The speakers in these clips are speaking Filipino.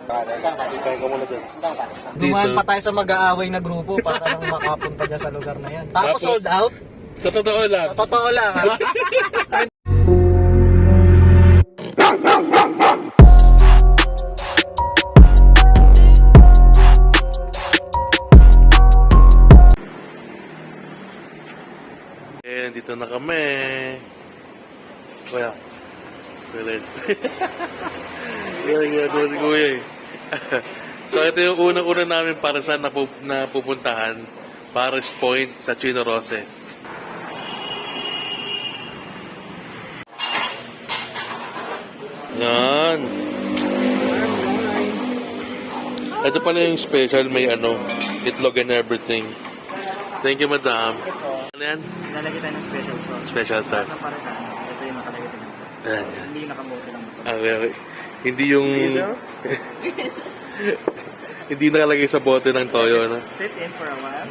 Ikay ka muna dyan. Dumaan pa tayo sa mag-aaway na grupo para lang makapunta dyan sa lugar na yan. Tapos sold out? Sa totoo lang. Totoo lang, ha? Dito na kami. Kuya. Kulit. Kuya eh. So ito yung unang-una namin para saan napupuntahan. Paris Point sa Chino Roces. Yan. Ito pala yung special, may itlog and everything. Thank you, madam. Ano yan? Nalagay tayo ng special sauce. Special sauce. Para sa ito yung nakalagay tayo. Ayan. Hindi nakamote lang masarap. Okay. Hindi yung... Hindi nakalagay sa bote ng toyo, no? Sit in for a while.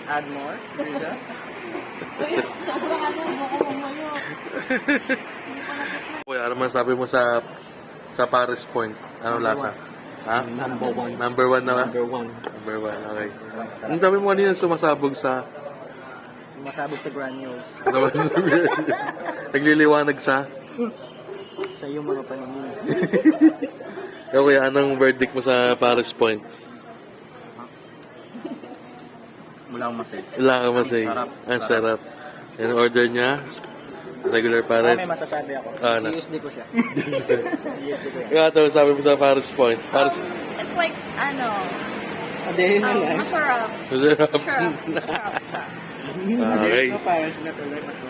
Add more. Risa. Sobrang mo ko mayo. Kuya, ano man sabi mo sa Paris Point? Anong lasa? Ha? Number one. Number one na ba? Number one. Number one, okay. Ang sabi mo kanina sumasabog sa... Sumasabog sa granules. Nagliliwanag sa... Sa iyong mga paningin. Ikaw kuya, anong verdict mo sa Paris Point? Wala akong masay. Wala ka masay. Sarap. Ang sarap. Yung order niya, regular Paris. May masasabi ako. Ano? GSD ko siya. GSD ko yan. Ikaw ito, sabi mo sa Paris Point. Paris... It's like, Hindi na lang. masarap. Masarap. Masarap. Okay. Parang sila tuloy na to.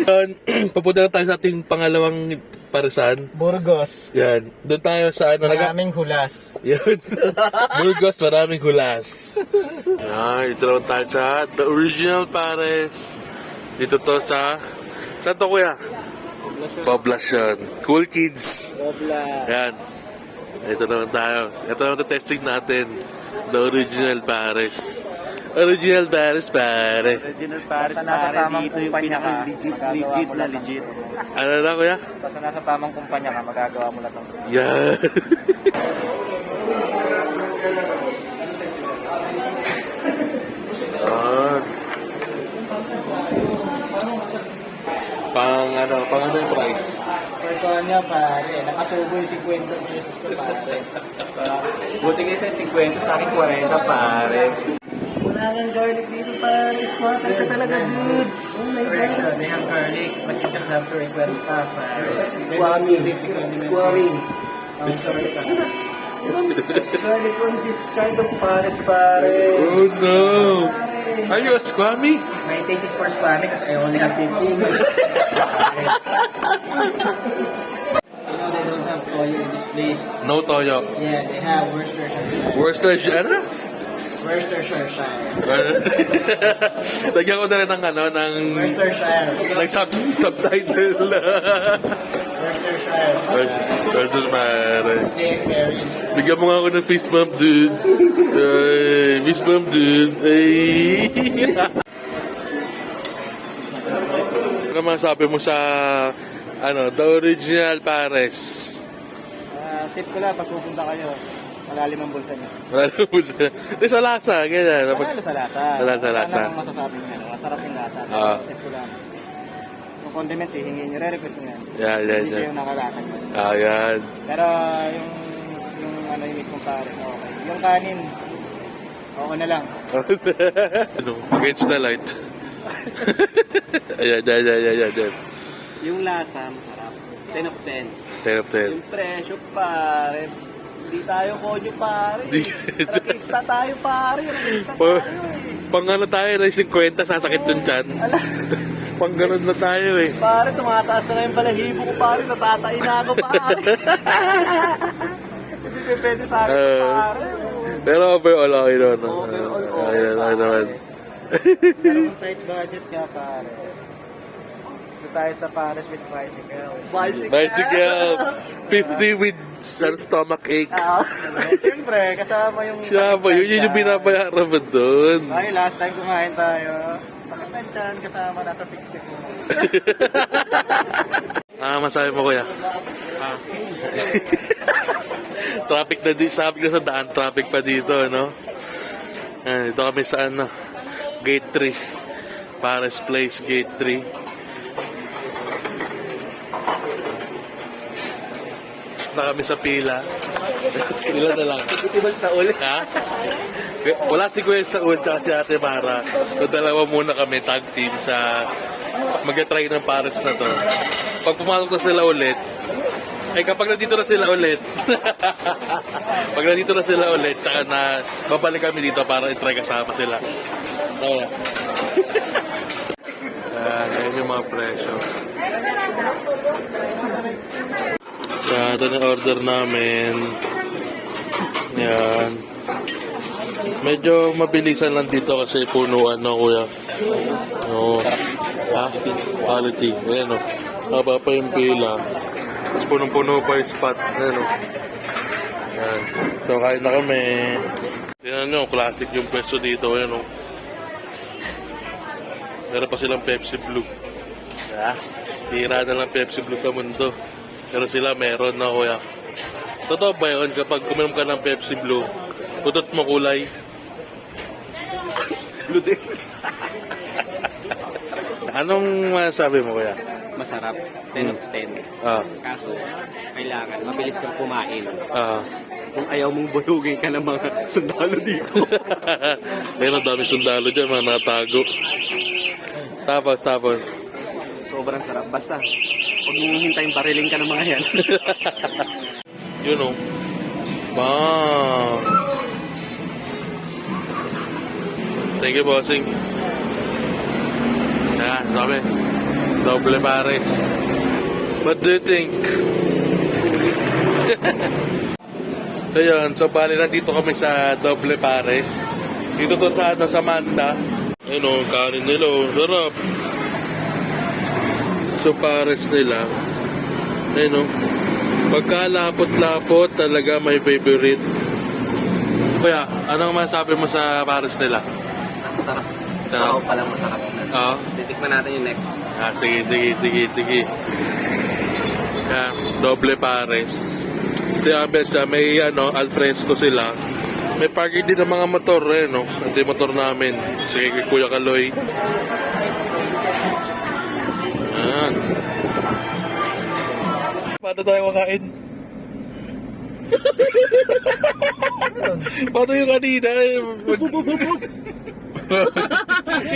Yun, papunta na tayo sa ating pangalawang parisan. Burgos. Yan. Doon tayo sa Maraming hulas. Yan. Burgos, maraming hulas. Yan, ito naman tayo sa The Original Paris. Dito to sa... Saan to kuya? Poblacion. Cool Kids. Obla. Yan. Ito naman tayo. Ito naman testing natin. The Original Paris. Original Paris, pare. Original Paris, pare. Dito yung pinaka-legit na legit. Ano na kuya? Basta nasa tamang kumpanya ka, magagawa mo lahat ng gusto. Yan. Pang ano yung price? Ito niya pare, nakasubo yung 50 pesos ko pare. Buti kasi 50 sa akin 40 pare. Wala nang garlic dito pare, squatter ka talaga dude. Oh my god. They have garlic, but you just have to request pa pare. Squammy. Squammy. Garlic on this kind of pares pare. Oh no! Are you a squammy? My taste is for squammy because I only have 15. You know they don't have toyo in this place. No toyo. Yeah, they have Worcestershire. Worcestershire, ano? Worcestershire. Lagyan ko na rin ng Worcestershire. ng subtitle. Worcestershire. Worcestershire. Stay berries. Bigyan mo nga ako ng fist bump, dude. Ay, fist bump, dude. Ay. Ano naman sabi mo sa The Original Paris? Tip ko lang, pag pupunta kayo, malalim ang bulsa niyo. Wala na po siya. Di sa lasa, ganyan. Wala sa lasa. Wala sa lasa. Wala nang masasabi niya. Masarap yung lasa. Tip ko lang. Yung condiments, hihingin niyo. Re-request niyo yan. Hindi siya yung nakalakad niyo. Yan. Pero yung yung mismong pare, okay. Yung kanin, okay na lang. Against the light. Ayan. Yung lasa, masarap. 10 of 10. 10 of 10. Yung presyo, pare. Hindi tayo konyo, pare. Rakista tayo, pare. Rakista tayo, Pang ano tayo, na 50, sasakit yung tiyan. Pang ganun na tayo eh. Pare, tumataas na nga yung balahibo ko, pare. Natatain na ako, pare. Hindi ka pwede sa akin, pare. Pero overall, okay naman. Overall, okay naman. Pero kung tight budget ka, pare. So tayo sa Paris with bicycle. Bicycle. 50 with stomach ache. Siyempre, kasama yung... Siya ba? Yun yung binabayaran mo doon. Ay, last time kumain tayo. Sakit na dyan, kasama nasa 60 po. Masabi mo kuya? traffic na sabi na sa daan, traffic pa dito, no? Dito kami sa ano, Gate 3. Paris Place, Gate 3. Na kami sa pila. Ilan na lang. Itibag sa ulit. Ha? Wala si Kuya Saul tsaka si Ate Mara. So, dalawa muna kami tag team sa mag-try ng Paris na to. Pag pumasok na sila ulit, kapag nandito na sila ulit, pag nandito na sila ulit, tsaka na babalik kami dito para i-try kasama sila. Kaya. Ayan yung mga presyo. Ito na order namin. Yan. Medyo mabilisan lang dito kasi punuan na, kuya. Oo. Ha? Quality. Ayan o. Haba pa yung pila. Tapos punong-puno pa yung spot. Ayan o. Yan. So, kain na kami. Tingnan nyo, classic yung pwesto dito. Ayan o. Meron pa silang Pepsi Blue. Tira na lang Pepsi Blue sa mundo. Pero sila meron na, kuya. Totoo ba yun? Kapag kuminom ka ng Pepsi Blue, putot mo kulay. Blue din. Anong masasabi mo, kuya? Masarap. 10 of 10. Kaso, kailangan mabilis kang kumain. Kung ayaw mong bulugin ka ng mga sundalo dito. Meron dami sundalo dyan, mga natago. Tapos. Sobrang sarap. Basta, huwag mong hintayin bariling ka ng mga yan. Yun o. Wow. Thank you, bossing. Yan, sabi. Doble Pares. What do you think? Ayun, so bali nandito kami sa Doble Pares. Dito to sa Manda. Ayun o, kanin nila o. Sarap. So Pares nila. Ayun o. Pagka lapot-lapot, talaga may favorite. Kaya, anong masabi mo sa Pares nila? Sarap. Sarap. Sarap palang masarap. Oo. Titikman natin yung next. Sige. Yan, Doble Pares. Diabes siya, may alfresco sila. May parking din ng mga motor, no? Ito yung motor namin. Sige, kay Kuya Kaloy. Yan. Paano tayo makain? Paano yung kanina?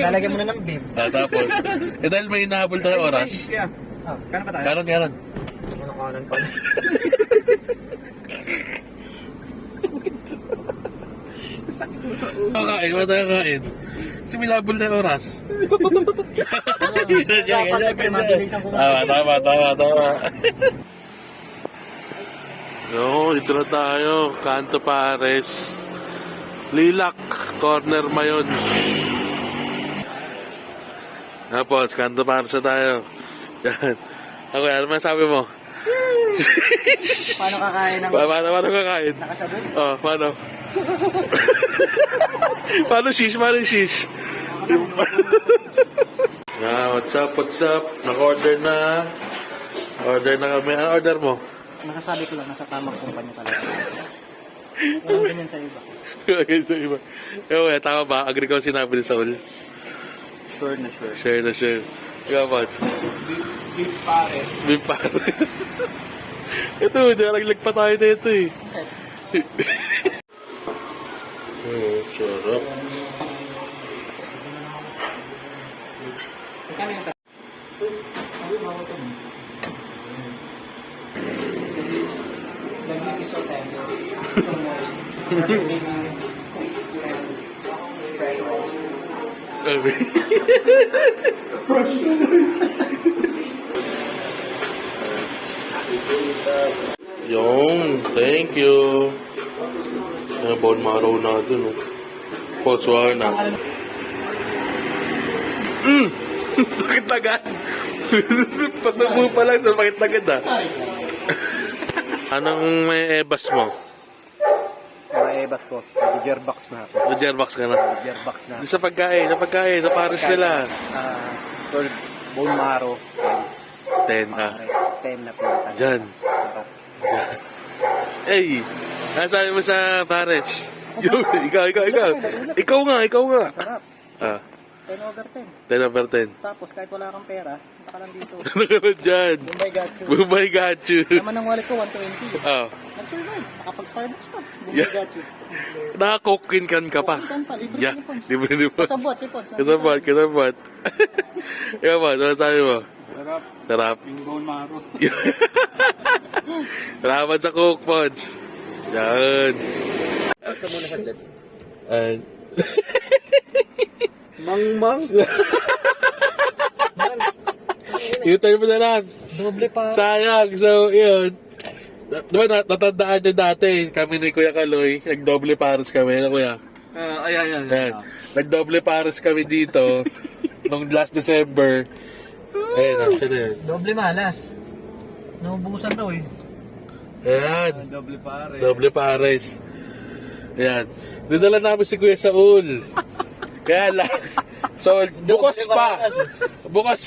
Lalagyan mo na ng beef. Tapos, dahil may inahabol tayo oras. Kano pa tayo? Karon. Kanan pa. Kakain, wala tayo kakain. Kasi may labol na oras. Tama. No, ito na tayo. Kanto Pares. Lilac, corner mayon. Tapos, Kanto Pares na tayo. Yan. Ako, ano masabi mo? Paano kakain ng... Paano kakain? Nakasabot? Oh, paano? Paano shish? What's up? Naka-order na. Order na kami. Ano order mo? Nakasabi ko lang, nasa tamang kumpanya talaga. Walang ganyan sa iba. Okay, sa iba. Tama ba? Agree ko sinabi ni Saul. Sure na sure. Share. Ikaw ba? Beef Pares. Ito, nalaglag pa tayo na ito eh. Sarap. Yung, thank you. Bone marrow natin, oh. Poswa na. Sakit agad. Pasubo pa lang sa sakit agad, ah. Anong may ebas mo? Mga ebas ko, nag-gearbox na ako. Nag-gearbox ka na? Gearbox na. Di sa pagkain, sa Paris nila. Bone marrow, 10, ah. Pares, 10 na pinaka. Dyan. Sarap. Hey, Sabi mo sa Pares. ikaw. Ikaw nga. Sarap. Ah, 10 over 10. 10 over 10. Tapos kahit wala kang pera, punta ka lang dito. Ano ka na dyan? Bombay got you. Bumay got you. Naman ng wallet ko, 120. Ah, Nag-survive. Nakapag-Starbucks pa. Bombay Yeah. got you. nakakokinkan ka pa. Kukuntan pa. Libre Yeah, yeah. Pods. libre. Kasabot, si Pods. Kasabot. Ikaw ba, ano sabi mo? Sarap. Sarap. Yung bone marrow. Salamat sa Cook Pods. Yan. Ito muna saglit. And, Mang. i-turn mo na lang. Doble pa. Sayang. So, yun. Diba, natandaan nyo dati, kami ni Kuya Kaloy, nagdoble pares kami, na Kuya? Ayan. Yan. Nagdoble pares kami dito, nung last December. Ayun, actually yun. Doble malas. Naubusan daw eh. Ayan, Doble pare. doble pares. Ayan. Dinala namin si Kuya Saul. Kaya lang, sold. Bukas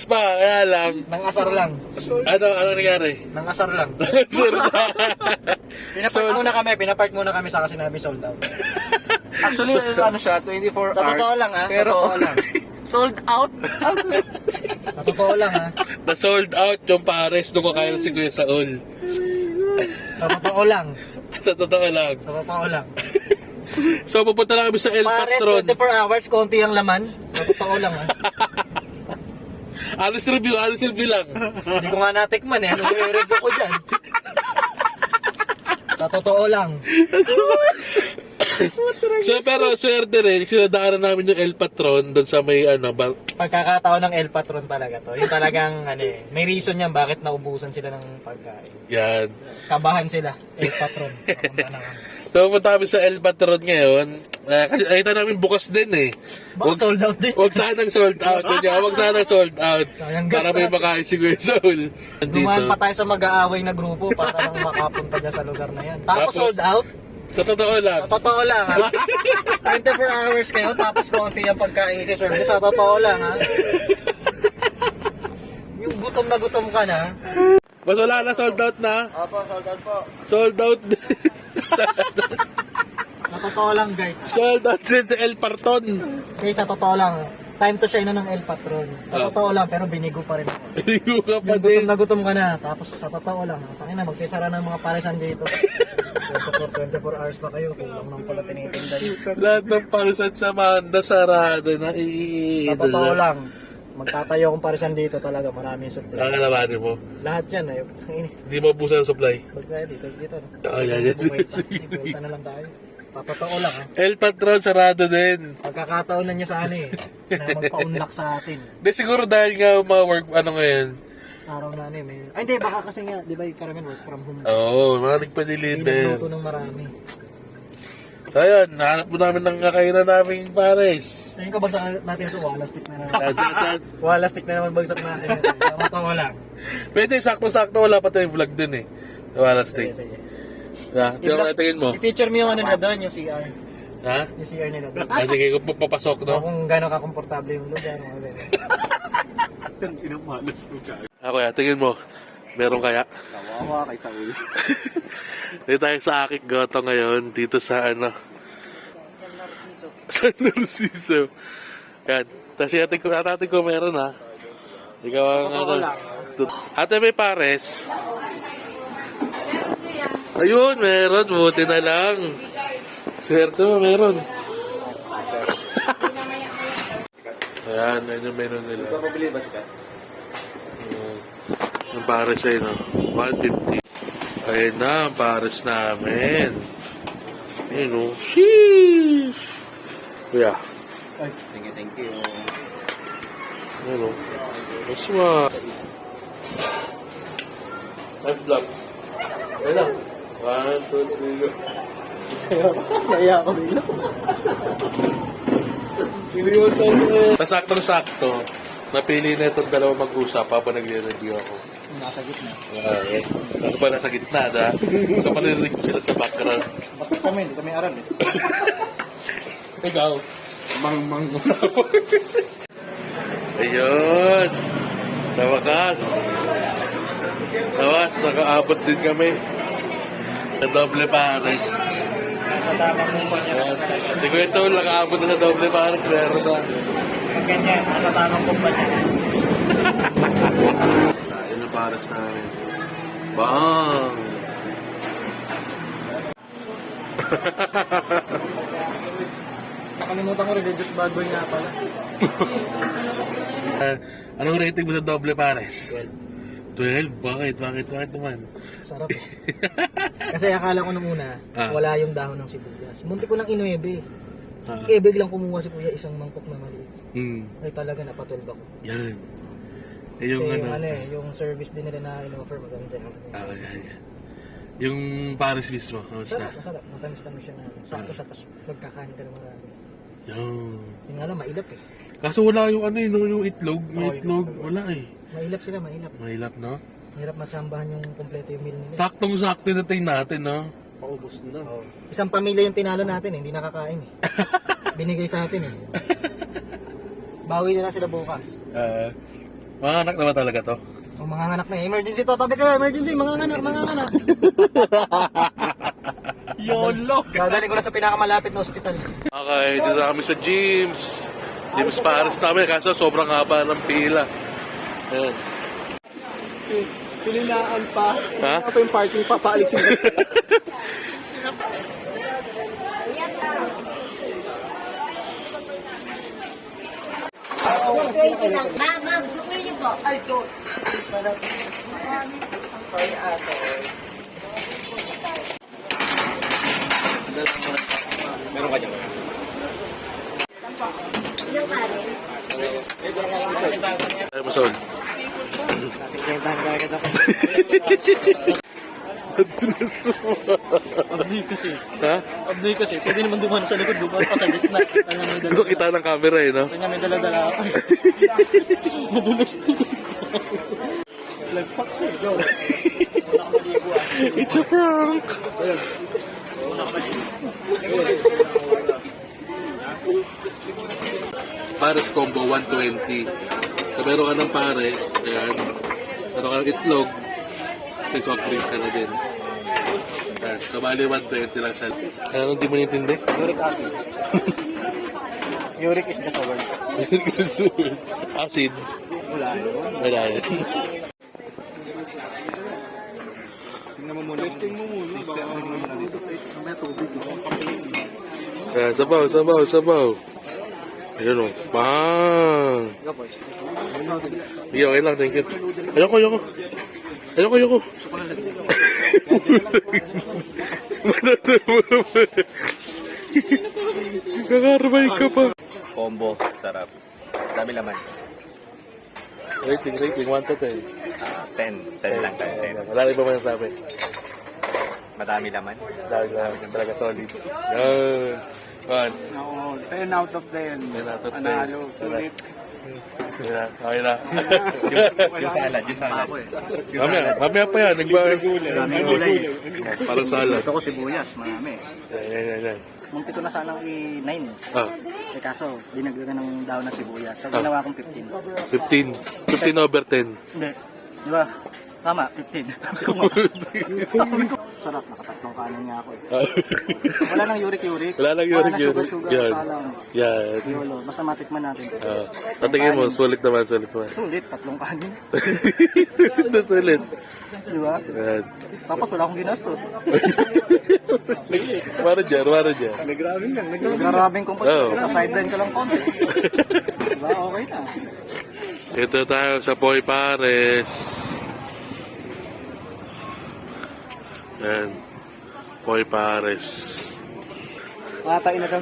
pa, kaya lang. Nang asar lang. Ano nangyari? Nang asar lang. Sir, Pinapark muna kami sa kasi sinabi sold out. Actually, ano siya, 24 Sa hours. totoo lang ha. Pero, Totoo lang. sold out. Sa totoo lang ha. na-sold out yung pares nung kakain si Kuya Saul. Sa totoo lang. Sa totoo lang. Sa totoo lang. So, pupunta na kami sa El Pares, Patron. 24 hours, konti ang laman. Sa totoo lang ha. Honest review lang. Hindi ko nga natikman eh. Ano yung review ko dyan? Sa totoo lang. So, pero swerte rin, sinadaanan namin yung El Patron doon sa may Pagkakataon ng El Patron talaga to. Yung talagang may reason yan bakit naubusan sila ng pagkain. yan. Kabahan sila. El Patron. Papunta na kami. So, pupunta kami sa El Patron ngayon. Nakita namin bukas din eh. Baka sold out din. Huwag sanang sold out. Huwag sanang sold out. Sayang gas Para may natin. makain si Kuya Saul. Dumaan pa tayo sa mag-aaway na grupo para lang makapunta dyan sa lugar na yan. Tapos sold out? Sa totoo lang. Sa totoo lang ha. 24 hours kayo tapos konti ang pagkain si service. Sa totoo lang ha. Yung gutom na gutom ka na. Mas wala na, sold out na. Opo, sold out po. Sold out din. Sa totoo lang guys. Sold out din sa El Patron. Guys, sa totoo lang. Time to shine na ng El Patron. Sa Oh. totoo lang, pero binigo pa rin ako. Ligo ka pa Yung din. gutom ka na, tapos sa totoo lang, tangina magsisara ng mga paresan dito. 24 hours pa kayo, kulang nang pala tinitinda nyo. Lahat ng parusan sa Manda sarado na Sa totoo lang, magtatayo akong paresan dito talaga, maraming supply. Nakakalabanin mo. Lahat yan, Hindi mo busan ng supply. Pag kaya dito. Ah, yan. Buwelta na lang tayo. Sa totoo lang ha. El Patron sarado din. Pagkakataon na niya sa na magpa-unlock sa atin. Di siguro dahil nga mga work, ngayon. Araw na may... Ay hindi, baka kasi nga, di ba yung karamihan work from home. Oo, mga Hindi nagpa-deliver. nagluto ng marami. So ayun, nahanap mo namin ng kakainan naming pares. Ayun ka bagsak natin ito, wala stick na naman. Chat. Wala stick na naman bagsak natin. Sa totoo lang. Pwede, sakto-sakto, wala pa tayong vlog dun eh. Wala steak. Sige. Ha? Diyan ko natingin mo. I-feature mo yung ano na doon, yung CR. Ha? Yung CR nila doon. Ah, sige, kung papasok, O no? kung gano'n ka-komportable yung lugar. Ako ya, tingin mo. Meron kaya? Kawawa kay Saul. Dito tayo sa Akik Goto ngayon, dito sa San Narciso. Yan. Tapos atin ko meron ha. Ikaw ang Ate, may pares. Ayun, meron. Buti na lang. Swerte mo, meron. Ayan, yan yung menu nila. Yung pares ay, no? 150. Ayun na, ang pares namin. Ayun, no? Sheesh! Kuya. Thank you. Ayun, no? Mas Life vlog. Ayun na. 1, 2, 3, go. Naya ako bigla. Saktong-sakto. Napili na itong dalawa mag-usap habang nagre-review ako. Nasa gitna. Ako pa nasa gitna, da? So, malirinig ko sila sa background. Bakit kami? Hindi kami aral eh. Ikaw. Mang. Ayun. Sa wakas. Nakaabot din kami. Sa doble pares. Nasa tamang kumpanya na talaga. Si Kuya Soul, nakaabot na sa doble pares. Meron na. Pag ganyan, nasa tamang kumpanya. Ayun ang pares namin. Bang! Nakalimutan ko rin, Diyos bad boy nga pala. Anong rating mo sa doble pares? 12. Bakit? Bakit naman? Sarap. Kasi akala ko nung una, wala yung dahon ng sibuyas. Munti ko nang inuebe. Ibig lang kumuha si kuya isang mangkok na maliit. Ay talaga napatulba ko. Yan. Eh, yung Kasi ano. yung service din nila na in-offer maganda. Yan. Yung pares mismo. Kamusta? Masarap. Matamis-tamis siya na. Sakto siya, tapos magkakain ka ng marami. Yan. Yung nga lang, mailap eh. Kaso wala yung ano yung itlog. May itlog. Wala eh. Mailap sila, mailap. Mahilap, no? Mahirap matsambahan yung kompleto yung meal nila. Saktong-sakto na tingin natin, no? Paubos na. Isang pamilya yung tinalo natin eh, hindi nakakain eh. Binigay sa atin eh. Bawi na lang sila bukas. Mga anak naman talaga to. O mga anak na eh. Emergency to, tabi ka, emergency, mga anak. YOLO! Dadali ko na sa pinakamalapit na ospital. Okay, dito na kami sa gyms. Gyms pares namin, kaso sobrang haba ng pila. Ayan. Pilinaan pa. Ha? Ano pa yung parking pa, paalisin mo. Ma'am, sukli niyo po. Ay, so. Sorry, ato. Meron ka dyan. Ilang pare? Ay, Masol. Nasikretan ka agad ako. Abdi kasi. Ha? Abdi kasi. Pwede naman duman sa likod, duman pa sa gitna. Kanya may Gusto kita ng camera eh, no? Kanya may dala-dala ako. Nadulas sa likod. Lagpak siya. Go. It's a prank! Pares combo 120. So meron ka ng pares, ayan. Meron ka ng itlog, may soft drinks ka na din. Ayan. So bali 120 lang siya. Ano hindi mo nintindi? Uric acid. Uric is the sour. Susunod. Acid. Wala yun. Wala yan. Tingnan mo muna. Testing mo muna. Baka mo muna dito. May tubig. Ayan, sabaw. Ayun o. Bang! Hindi, okay lang. Thank you. Ayoko. Kakarbay ka pa. Combo. Sarap. Dami laman. Rating. 1 to 10. 10. 10 lang. 10. Wala rin ba man sabi? Madami laman. Dahil talaga solid. Yan. Once. 10 out of 10. 10 out of 10. Analo. Sulit. Okay na. Yung salad. Mamaya pa yan. Daming gulay. Parang salad. Gusto ko sibuyas. Marami. Yan. Munti ko na sanang i-9. Ah, Kaso, dinagdagan ng daon ng sibuyas. So, ginawa kong 15. 15 over 10. Hindi. Di ba? Tama, 15. Sarap, nakatatlong kanin nga ako eh. Wala nang uric. Wala nang uric. Sugar, Yan. salang. Yan. Yolo, basta matikman natin. Tatingin mo, sulit naman. Sulit, tatlong kanin. Sulit. Di ba? Yan. Tapos wala akong ginastos. Mara dyan. Nagrabing lang. Nagrabing kung Oo. sa sideline ko lang konti. Diba? Okay na. Ito tayo sa Poy Pares. Yan. Poy Pares. Makatain na to.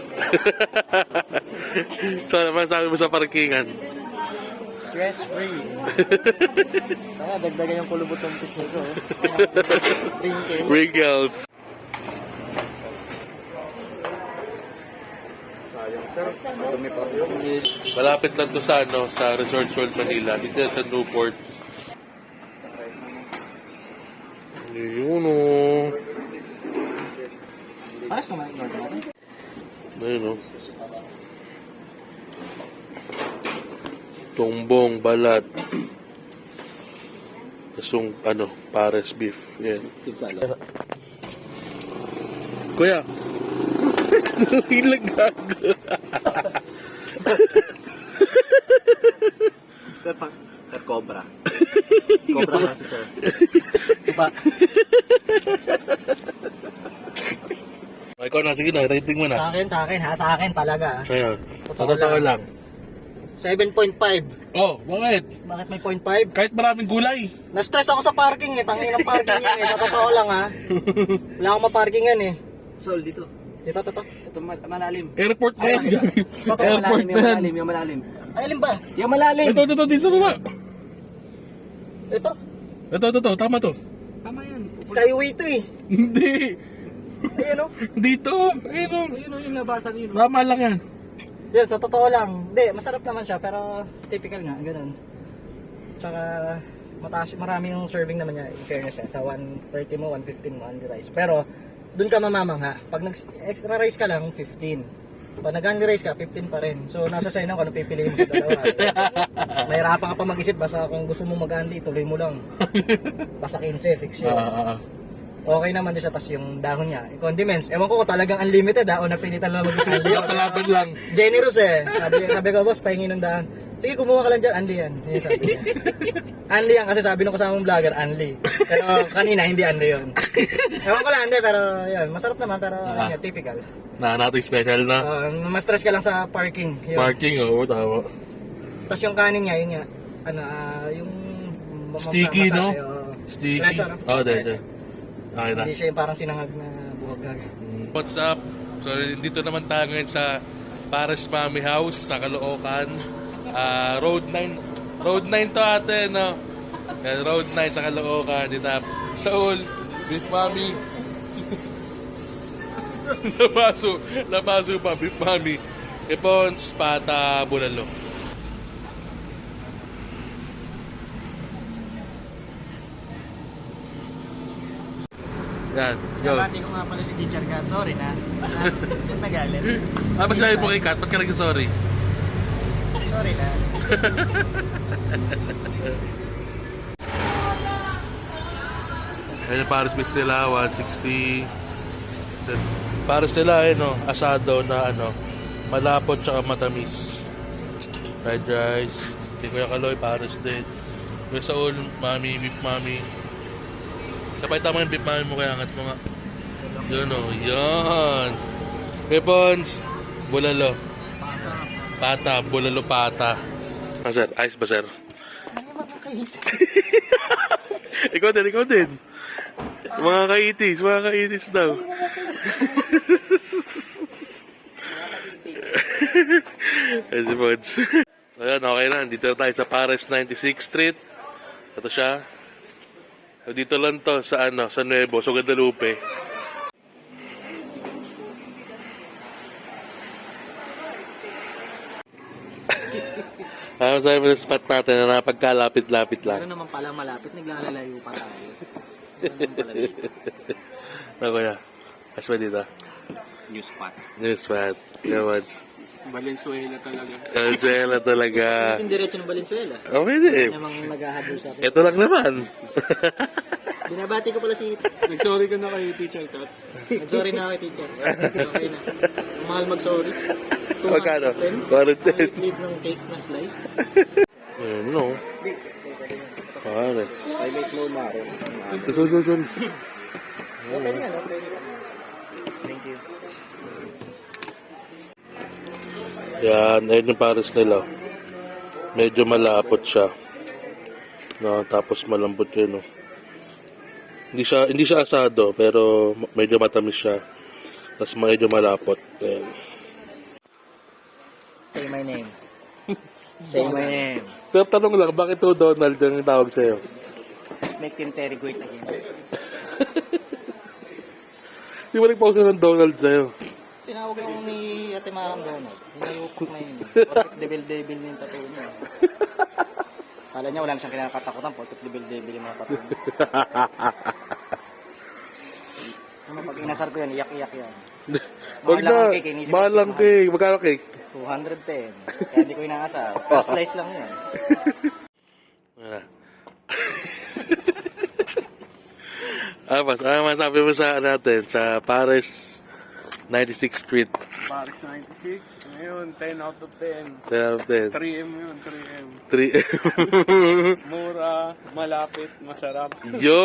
So, naman sabi mo sa parkingan? Stress free. Kaya dagdagan yung kulubot ng fish nito. Wrinkle. Wrinkles. Sayang sir. Dumi pa siya. Malapit lang to sa sa Resort World Manila. Dito yan sa Newport. Ayun o. Paras naman yung order natin. Ayun o. Tumbong, balat. Tapos yung, pares beef. Yan. Pinsala. Kuya, Ilang gago. Sir, Sir Cobra. Cobra nga si Sir. Diba? Ikaw na, sige na, rating mo na. Sa akin ha, sa akin talaga. Sa'yo. Totoo Totoo lang. 7.5. Oh, bakit? Bakit may 0.5? Kahit maraming gulay. Na-stress ako sa parking eh. Tangin ng parking yan eh. Sa totoo lang ha. Wala akong maparking yan eh. Sol, dito. Dito, totoo. Ito malalim. Airport na yan. Totoo, Airport na yan. Yung malalim. Ay, alin ba? Yung malalim. Ito, di sa baba. Ito. Ito, tama to. Tama yan. Skyway to eh. Hindi. Ayan o. Dito. Ayun o. Ayun yung nabasa yun. Tama lang yan. Yan, sa totoo lang. Hindi, masarap naman siya, pero typical nga, ganun. Tsaka, mataas, marami yung serving naman niya, in fairness siya. Sa 130 mo, 115 mo, only rice. Pero, dun ka mamamangha. Pag extra rice ka lang, 15. Pag nag-only rice ka, 15 pa rin. So, nasa sa'yo na kung ano pipiliin mo sa dalawa. Mahirapan ka pa mag-isip, basta kung gusto mo mag-only, tuloy mo lang. Basta 15, fix yun. Okay naman din siya, tas yung dahon niya. Yung condiments, ewan ko kung talagang unlimited ha, o napilitan lang mag-only. Kalaban lang. Generous eh. Sabi ko, boss, pahingi ng daan. Sige, kumuha ka lang dyan, Anli yan. Yun yung sabi niya. Anli yan, kasi sabi nung kasamang vlogger, Anli. Pero kanina, hindi Anli yun. Ewan ko lang, hindi, pero yun, masarap naman, pero yun, typical. Nating special na. Mas stress ka lang sa parking. Yun. Parking, oo, tama. Tapos yung kanin niya, yun nga, yung... Sticky, no? Sticky. Sticky. Oo, dito. Okay na. Hindi siya yung parang sinangag na buhag. What's up? So, dito naman tayo ngayon sa Pares Mami House sa Caloocan. Road 9. Road 9 to ate, no? Yan, Road 9 sa Caloocan. Dito. Saul, Beef Mami. Labaso pa, Beef Mami. Ipons, Pata, Bulalo. Yan, go. Nabati ko nga pala si Teacher Kat. Sorry na. Nagalit. Masabi mo kay Kat, ba't ka nag-sorry? Sorry na. Ayun yung Paris Beef nila, 160. Paris nila, no, asado na malapot tsaka matamis. Fried rice. Kay Kuya Kaloy, Paris din. Kuya Saul, Mami, Beef Mami. Kapay tama yung Beef Mami mo, kaya angat mo nga. Yun o, yun. Kay Pons, Bulalo. Pata, Bulalo Pata. Ah, sir, ayos ba, sir? Ikaw din. Mga kaitis daw. Ayun si Pods. So yun, okay na. Dito na tayo sa Pares 96th Street. Ito siya. So, dito lang to sa sa Nuevo, sa Guadalupe. Ano sabi mo sa spot natin na napagkalapit-lapit lang? Pero naman pala malapit, naglalalayo pa tayo. Ano naman pala dito? Ano kuya? As ba dito? New spot. New spot. Yeah, Pods. Valenzuela talaga. Venezuela talaga. Yung diretso ng Valenzuela. Okay din. Namang naghahabol sa akin. Ito lang naman. Binabati ko pala si... Nag-sorry ka na kay Teacher Kat. Nag-sorry na kay teacher. Okay na. Ang mahal mag-sorry. Magkano? 210. 110. Leave ng cake na slice. No. Pares. I make no maro. Sul. Okay na, no? Pwede na. Thank you. Yan, ayun yung pares nila. Medyo malapot siya. No, tapos malambot yun, no. Hindi siya asado, pero medyo matamis siya. Tapos medyo malapot. Ayan. Say my name. Say my name. Sir, tanong lang, bakit to Donald yung tawag sa'yo? Make him Terry great again. Di ba nagpausa ng Donald sa'yo? Tinawag ako ni Ate Marang Donald. Hinayupak na yun. Porkit devil na yung tattoo niya. Kala niya wala na siyang kinakatakutan. Porkit devil yung mga tattoo niya. Ano, pag inasar ko yan, iyak-iyak yan. Huwag na, mahal lang cake. Magkano cake? 210. Kaya hindi ko inaasar. First slice lang yan. Ano masabi mo sa natin, sa Pares 96th Street. Paris 96. Ngayon, 10 out of 10. 10 out of 10. 3M yun, 3M. 3M. Mura, malapit, masarap. Yo,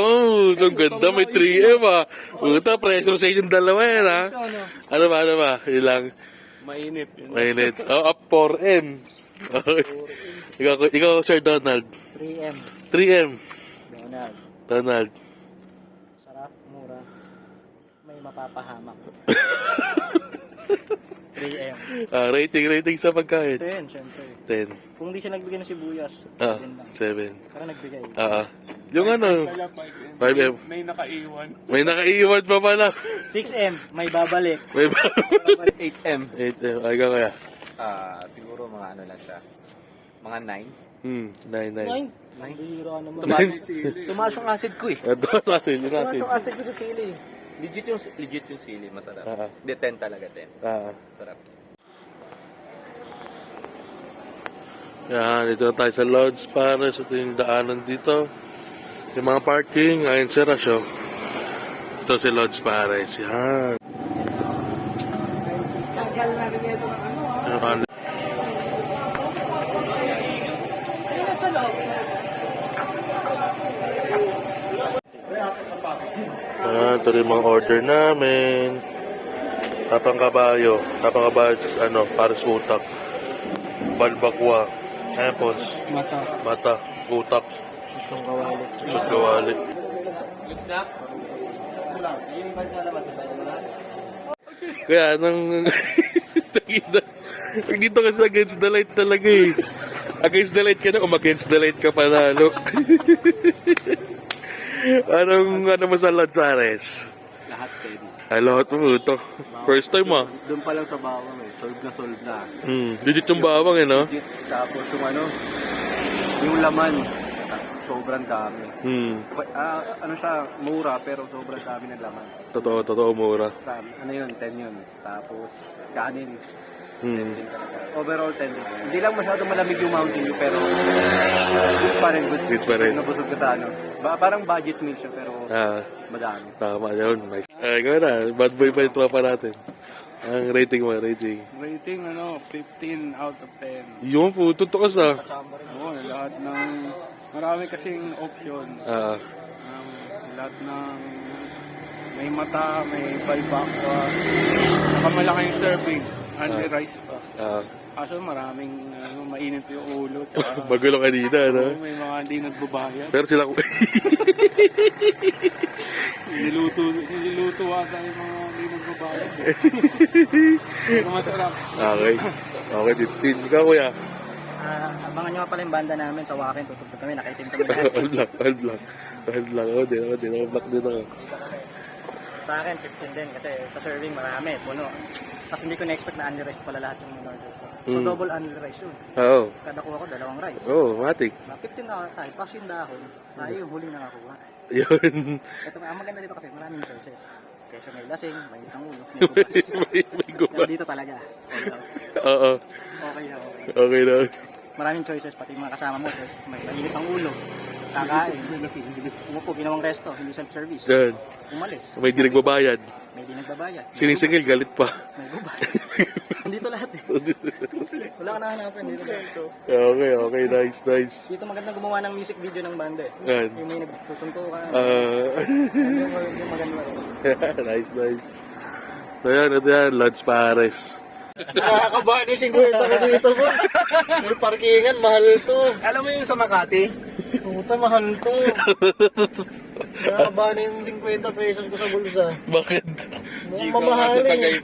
ang ganda. May 3M ah. Puta, pressure sa inyong dalawa yan ah. Ano ba? Ilang? Mainit yun. Mainit. Oh, up 4M. Okay. Ikaw, Sir Donald. 3M. 3M. Donald. Donald. Sarap, mura. May mapapahamak. 3M. Rating sa pagkain. 10, syempre. 10. Kung di siya nagbigay ng sibuyas, 7 Ah, lang. 7. Pero nagbigay. Yung ano, Kaya 5M. 5M. May nakaiwan. May nakaiwan pa pala. 6M, may babalik. May 8M. 8M. Ay ka kaya. Siguro mga ano lang siya. Mga 9. 9. Ang bihira naman. Tumaas yung acid ko eh. Ito, sasin. Yung Tumaas sasin. yung acid ko sa sili. Legit yung sili, masarap. Ah. Hindi, 10 talaga, 10. Sarap. Yan, dito na tayo sa Lodge Paris. Ito yung daanan dito. Yung mga parking, ayun si Rasyo. Ito si Lodge Paris. Yan. Yan. Ito rin mga order namin. Tapang kabayo, pares utak. Balbakwa. Ayan po. Mata, utak. Itong kawali. Tapos kawali. Kaya, pag dito kasi against the light talaga eh. Against the light ka na, against the light ka panalo. Ano mo sa Lanzares? Lahat pwede. Ay, lahat mo ito. First time ah. Doon pa lang sa bawang eh. Solve na. Legit yung bawang eh, no? Legit. Tapos yung laman, sobrang dami. Ano siya, mura pero sobrang dami ng laman. Totoo, mura. Ano yun, 10 yun. Tapos, kanin. 10 din talaga. Overall 10 din. Hindi lang masyadong malamig yung Mountain Dew pero good pa rin. Good pa rin. Nabusog ka sa ano. Parang budget meal siya pero madami. Tama yun. Nice. Ay, gawin na. Bad boy pa yung tropa natin. Ang rating mo, rating. Rating 15 out of 10. Yung po, tutok ka sa. Oo, lahat ng marami kasing option. Lahat ng may mata, may balbakwa, nakamalaking serving, only rice pa. Kaso maraming mainit yung ulo. Tsaka, Magulo kanina, no? may mga hindi nagbabayad. Pero sila Niluto ata yung mga hindi nagbabayad. Pero masarap. Okay, 15. Ikaw, kuya. Abangan nyo nga pala yung banda namin sa Wakin. Tutugtog kami, nakaitim kami lahat. All black. Ako din. Ako black din ako. Sa akin, 15 din kasi sa serving marami, puno. Tapos hindi ko na-expect na unli rice pala lahat yung order ko. So double unli rice yun. Oo. Kada kuha ko, 2 rice. Matik. 15 na tayo, tapos yung dahon, tayo yung huling nakakuha. Yun. Ito ang maganda dito kasi maraming choices. Kesa may lasing, may tangulo, may bukas. may Pero gumas. dito talaga. Oo. Okay. Okay na. Maraming choices, pati mga kasama mo. May mainit ang ulo. Kakain. Umupo, ginawang resto, hindi self-service. Yan. Umalis. May di nagbabayad. May di nagbabayad. Sinisingil, galit pa. May bubas. Dito lahat eh. Wala ka nahanapin. Dito lahat. Okay. Nice. Dito maganda gumawa ng music video ng banda eh. Yan. Yung may nagsusuntukan. Yung maganda. Nice. So yan, ito yan, Lodge Paris. Nakakabahan yung 50 ko dito po. May parkingan, mahal to. Alam mo yung sa Makati? Puta, mahal to. Nakakabahan yung 50 pesos ko sa bulsa. Bakit? Mukhang mamahalin eh.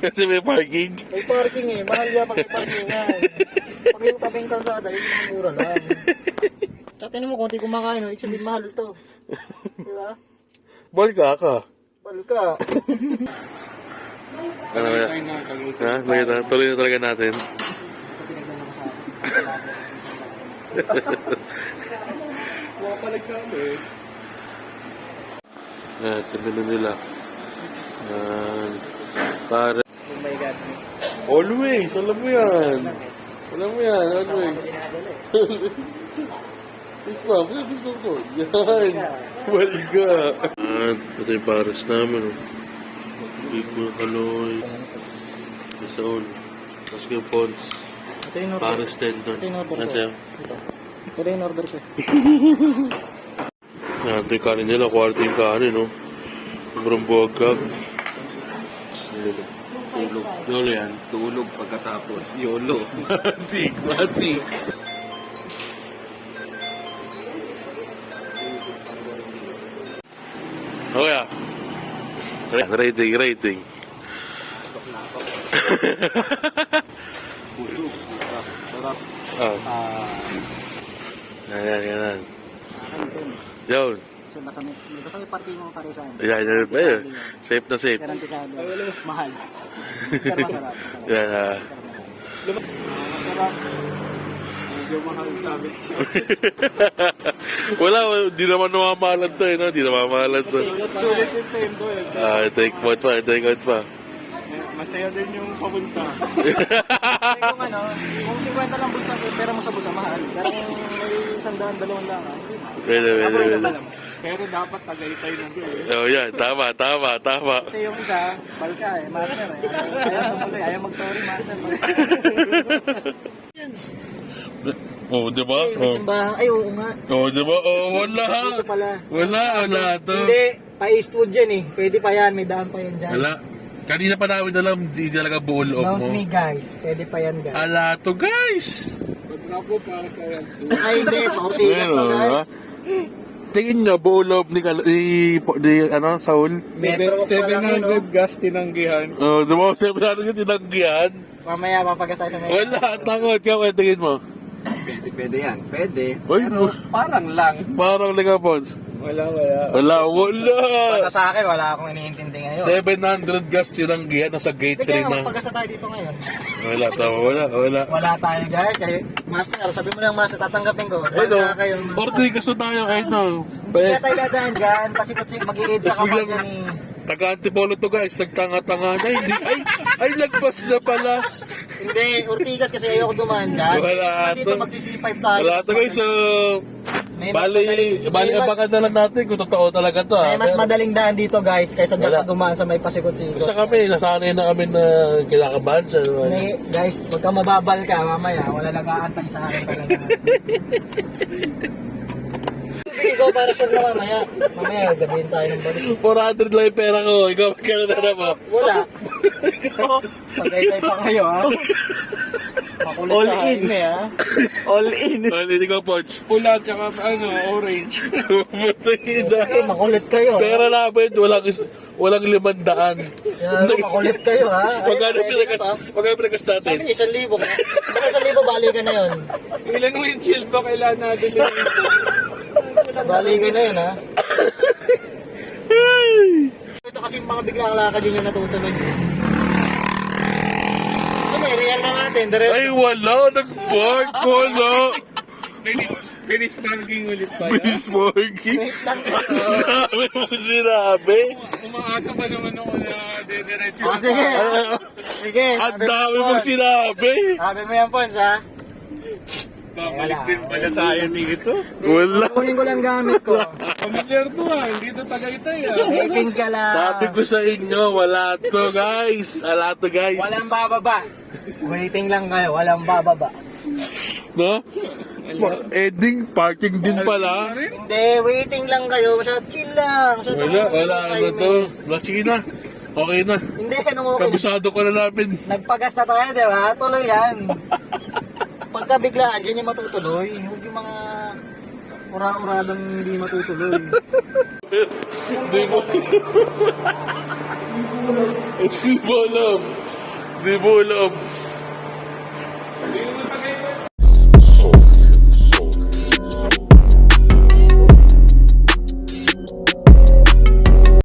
Kasi may parking. May parking eh. Mahal yan pag may parkingan. Pag yung tabing kalsada, yun yung mura lang. Tsaka tinan mo, konti kumakain, ibig sabihin mahal to. Diba? Balka ka. Balka. Ano kaya? Ha? Tuloy na talaga natin. Huwag pa nagsabi eh. Sabi na nila. Para. Oh my God. Always, alam mo yan. Always. Please pa. Yan. Balga. Ito yung pares namin. People Kaloy. Isaon. Tapos yung Pons. Ito yung order. Paris tendon. Ito yung order Ano ko. sa'yo? Ito na yung order ko. Yan, ito yung kanin nila. Kwarto yung kanin, no? Sobrang buwagkag. Tulog. Yolo yan. Tulog pagkatapos. YOLO. Matik. Okay ah. Rating. Busog. Sarap. Oh. Yan. Yun. Kasi basta may party mo pare sa akin. Yan ba yun? Safe na safe. Garantisado. Mahal. Pero masarap. Yan Masarap. Medyo mahal sabi. Wala, di naman namamahalan to eh, no? Di namamahalan to. Sulit yung tempo eh. Take out pa. Masaya din yung papunta. Kung ano, kung 50 lang bulsa, pera mo sa bulsa, mahal. Pero kung may 100, 200 lang, hindi mahal. Pwede. Pero dapat tagaytay na doon. Oh, yan. Tama. Kasi yung isa, balka eh, master eh. Ayaw tumuloy, ayaw mag-sorry, master. Oh, di ba? May simbahan, ay oo nga. Oh, di ba? Oh, wala. Dito pala. Wala to. Hindi, pa-Eastwood dyan eh. Pwede pa yan, may daan pa yan dyan. Wala. Kanina pa namin alam, di talaga buo loob Mount mo. Me guys, pwede pa yan guys. Ala to, guys! Pagkapo para sa yan. Ay hindi, Ortigas na guys. Tingin nyo, buo loob ni Saul. Metro pa lang yun, oh. 700 gas tinanggihan. Oh, di ba? Sabi natin yung tinanggihan. Mamaya papagas tayo sa metro. Wala, takot. Kaya tingin mo. Pwede yan. Pwede. Uy, Pero parang lang. parang ligapons. Wala. Wala. Basta sa akin, wala akong iniintindi ngayon. 700 gas tinanggihan, nasa gate Hindi 3 kaya na. magpagas na tayo dito ngayon. Wala. Wala tayo guys, kaya master, sabi mo lang master, tatanggapin ko. Ayun Baka kayo. o, Ortigas na tayo, ayun o. Hindi ka tayo dadaan dyan, pasikot-sikot, mag-i-aid sa Tas kapal biglang- dyan eh. Taga-antipolo to guys, nagtanga-tanga na. Hindi, ay, lagpas na pala. Hindi, Ortigas kasi ayoko dumaan dyan. Wala Dito to. magsisi-5 tayo. Wala to guys, so... May mas madaling- Bali may mas- abangan na lang natin kung totoo talaga to. May mas madaling daan dito guys, kaysa dyan Wala. ka dumaan sa may pasikot-sikot. Isa kami, nasanay na kami na kinakabahan sa... Guys, huwag ka mababal ka mamaya, wala nag-aantay sa akin talaga. Ikaw para sure na mamaya. Mamaya, gabihin tayo ng balik. 400 lang yung pera ko, ikaw magkano na naman. Wala. Pagkaytay pa kayo ha. Makulit All ka, in. Jaime, ha. All in. Hindi ko, Poch. Pula tsaka orange. Makulit kayo. Pera namin, walang 500. Yan, makulit kayo ha. Magkano pinagas natin? Sabi 1,000. Baka 1,000 balikan na yun. Ilan windshield ba kailangan natin? Balikan na yun ha. Ito kasi mga biglang lakad yun yung natutuloy. So may real na natin. Ay, wala. Nag-park. Wala. Finish parking ulit pa yan. Miss Morgie. Wait lang. Ang dami mo sinabi. Umaasa pa naman ako na dediretso. Oh, sige. Sige. Ang dami mo sinabi. Sabi mo yan, Pons ha. Babalik din pala tayo dito. Wala. Kunin ko lang gamit ko. Familiar to hindi to Tagaytay Ratings ka lang. Sabi ko sa inyo, wala to guys. Wala to guys. Walang bababa. Waiting lang kayo, walang bababa. No? Ending, parking din pala. Hindi, waiting lang kayo. Masyad chill lang. Wala ano to. Sige na. Okay na. Hindi, anong okay. Kabisado ko na namin. Nagpagas na tayo, di ba? Tuloy yan. Pagka biglaan, dyan yung matutuloy. Huwag yung mga ura-uradang hindi matutuloy. Hindi mo. Hindi mo alam. Hindi mo alam.